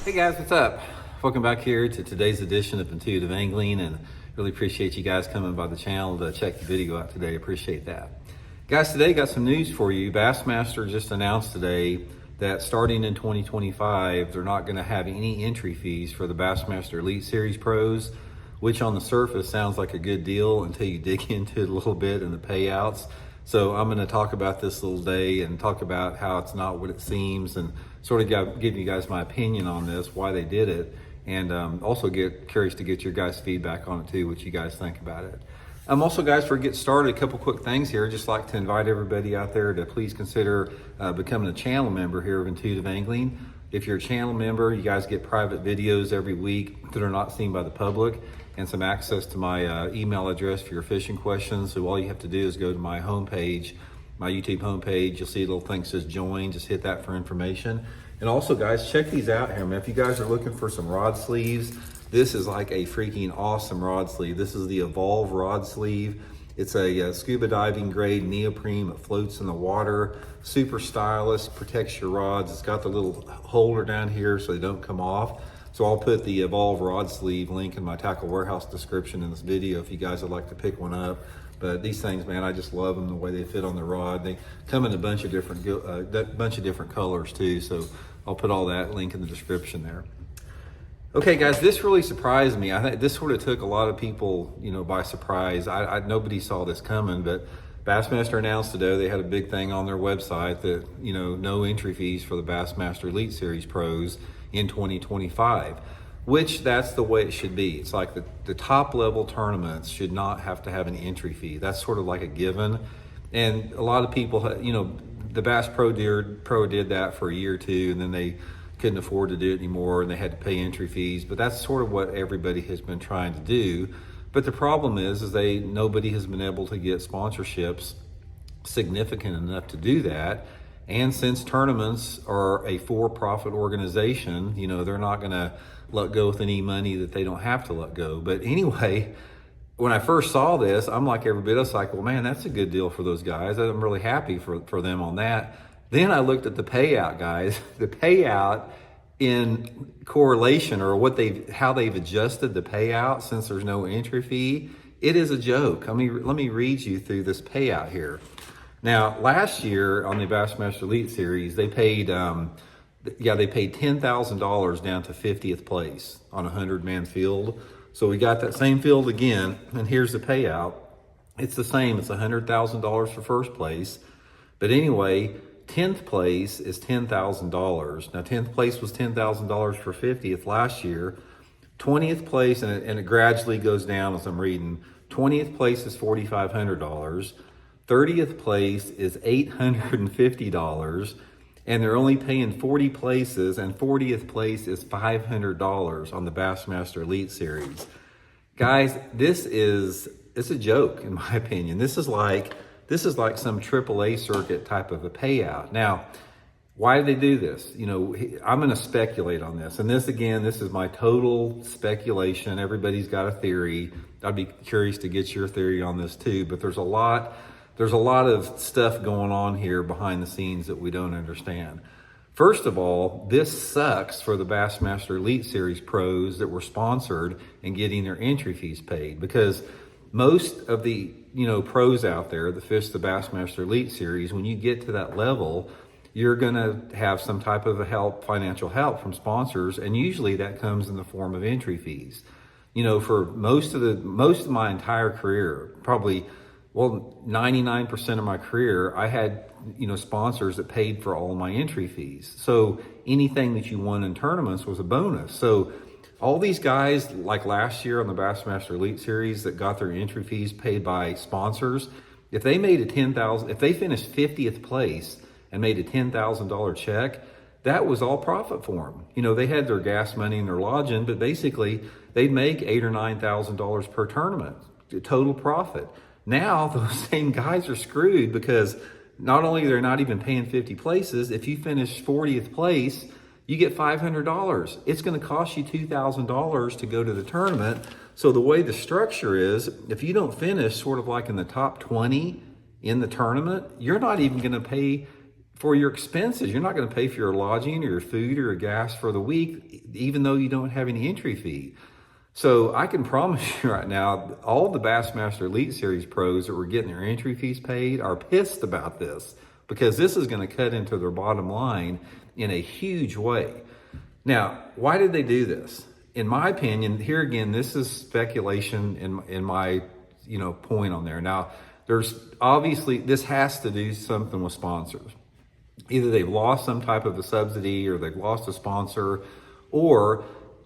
Hey guys, what's up? Welcome back here to today's edition of Intuitive Angling, and really appreciate you guys coming by the channel to check the video out today. Appreciate that. Guys, today got some news for you. Bassmaster just announced today that starting in 2025, they're not going to have any entry fees for the Bassmaster Elite Series Pros, which on the surface sounds like a good deal until you dig into it a little bit and the payouts. So I'm going to talk about this little day and talk about how it's not what it seems, and sort of give you guys my opinion on this, why they did it, and also get curious to get your guys' feedback on it too, what you guys think about it. Also, guys, before we get started, a couple quick things here. I'd just like to invite everybody out there to please consider becoming a channel member here of Intuitive Angling. If you're a channel member, you guys get private videos every week that are not seen by the public, and some access to my email address for your fishing questions. So all you have to do is go to my homepage, my YouTube homepage. You'll see a little thing that says join. Just hit that for information. And also, guys, check these out here, man. If you guys are looking for some rod sleeves, this is like a freaking awesome rod sleeve. This is the Evolve rod sleeve. It's a scuba diving grade neoprene. It floats in the water. Super stylish, protects your rods. It's got the little holder down here so they don't come off. So I'll put the Evolve rod sleeve link in my Tackle Warehouse description in this video if you guys would like to pick one up. But these things, man, I just love them the way they fit on the rod. They come in a bunch of different colors too. So I'll put all that link in the description there. Okay, guys, this really surprised me. I think this sort of took a lot of people, by surprise. Nobody saw this coming, but Bassmaster announced today they had a big thing on their website that, no entry fees for the Bassmaster Elite Series Pros in 2025, which that's the way it should be. It's like the top level tournaments should not have to have an entry fee. That's sort of like a given. And a lot of people, the Bass Pro did that for a year or two, and then they couldn't afford to do it anymore and they had to pay entry fees. But that's sort of what everybody has been trying to do. But the problem is nobody has been able to get sponsorships significant enough to do that. And since tournaments are a for-profit organization, they're not going to let go with any money that they don't have to let go. But anyway, when I first saw this, I'm like everybody else, like, well, man, that's a good deal for those guys. I'm really happy for them on that. Then I looked at the payout, guys. The payout in correlation, or how they've adjusted the payout since there's no entry fee, it is a joke. Let me read you through this payout here. Now, last year on the Bassmaster Elite Series, they paid $10,000 down to 50th place on a 100-man field. So we got that same field again, and here's the payout. It's the same. It's $100,000 for first place. But anyway, 10th place is $10,000. Now, 10th place was $10,000 for 50th last year. 20th place, and it gradually goes down as I'm reading. 20th place is $4,500. 30th place is $850, and they're only paying 40 places, and 40th place is $500 on the Bassmaster Elite Series. Guys, it's a joke in my opinion. This is like some AAA circuit type of a payout. Now, why do they do this? I'm going to speculate on this, and this is my total speculation. Everybody's got a theory. I'd be curious to get your theory on this too, but there's a lot of stuff going on here behind the scenes that we don't understand. First of all, this sucks for the Bassmaster Elite Series pros that were sponsored and getting their entry fees paid, because most of the pros out there that fish the Bassmaster Elite Series, when you get to that level, you're gonna have some type of financial help from sponsors, and usually that comes in the form of entry fees. For most of my entire career, probably 99% of my career, I had, sponsors that paid for all my entry fees. So anything that you won in tournaments was a bonus. So all these guys, like last year on the Bassmaster Elite Series, that got their entry fees paid by sponsors, if they finished 50th place and made a $10,000 check, that was all profit for them. They had their gas money and their lodging, but basically they'd make $8,000 or $9,000 per tournament, total profit. Now those same guys are screwed, because not only they're not even paying 50 places, if you finish 40th place, you get $500. It's going to cost you $2,000 to go to the tournament. So the way the structure is, if you don't finish sort of like in the top 20 in the tournament, you're not even going to pay for your expenses. You're not going to pay for your lodging or your food or your gas for the week, even though you don't have any entry fee. So I can promise you right now, all the Bassmaster Elite Series pros that were getting their entry fees paid are pissed about this, because this is going to cut into their bottom line in a huge way. Now, why did they do this? In my opinion, here again, this is speculation in my point on there. Now, there's obviously, this has to do something with sponsors. Either they've lost some type of a subsidy, or they've lost a sponsor, or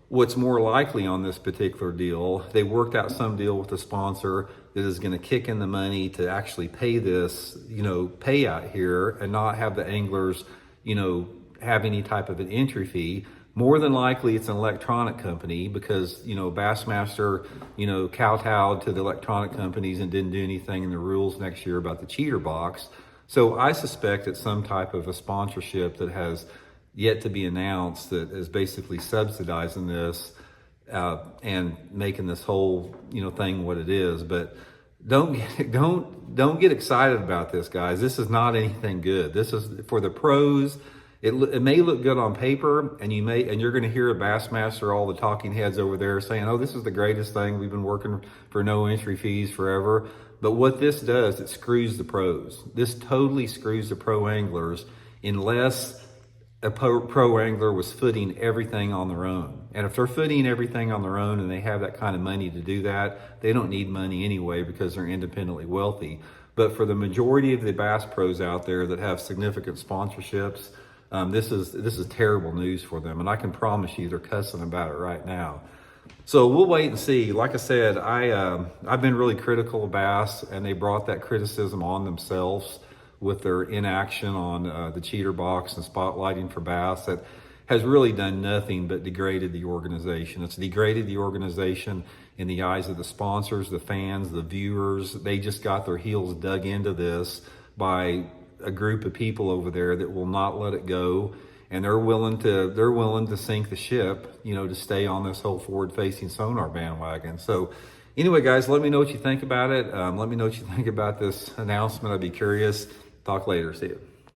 what's more likely on this particular deal, they worked out some deal with a sponsor that is going to kick in the money to actually pay this, payout here, and not have the anglers, have any type of an entry fee. More than likely, it's an electronic company, because, Bassmaster, kowtowed to the electronic companies and didn't do anything in the rules next year about the cheater box. So I suspect it's some type of a sponsorship that has yet to be announced that is basically subsidizing this and making this whole thing what it is. But don't get excited about this, guys. This is not anything good. This is for the pros. It may look good on paper, and you're going to hear a Bassmaster, all the talking heads over there saying, "Oh, this is the greatest thing. We've been working for no entry fees forever." But what this does, it screws the pros. This totally screws the pro anglers, unless a pro angler was footing everything on their own. And if they're footing everything on their own and they have that kind of money to do that, they don't need money anyway, because they're independently wealthy. But for the majority of the bass pros out there that have significant sponsorships, this is terrible news for them. And I can promise you they're cussing about it right now. So we'll wait and see. Like I said, I've been really critical of bass, and they brought that criticism on themselves with their inaction on the cheater box and spotlighting for bass. That has really done nothing but degraded the organization. It's degraded the organization in the eyes of the sponsors, the fans, the viewers. They just got their heels dug into this by a group of people over there that will not let it go, and they're willing to sink the ship, to stay on this whole forward-facing sonar bandwagon. So anyway, guys, let me know what you think about it. Let me know what you think about this announcement. I'd be curious. Talk later. See you.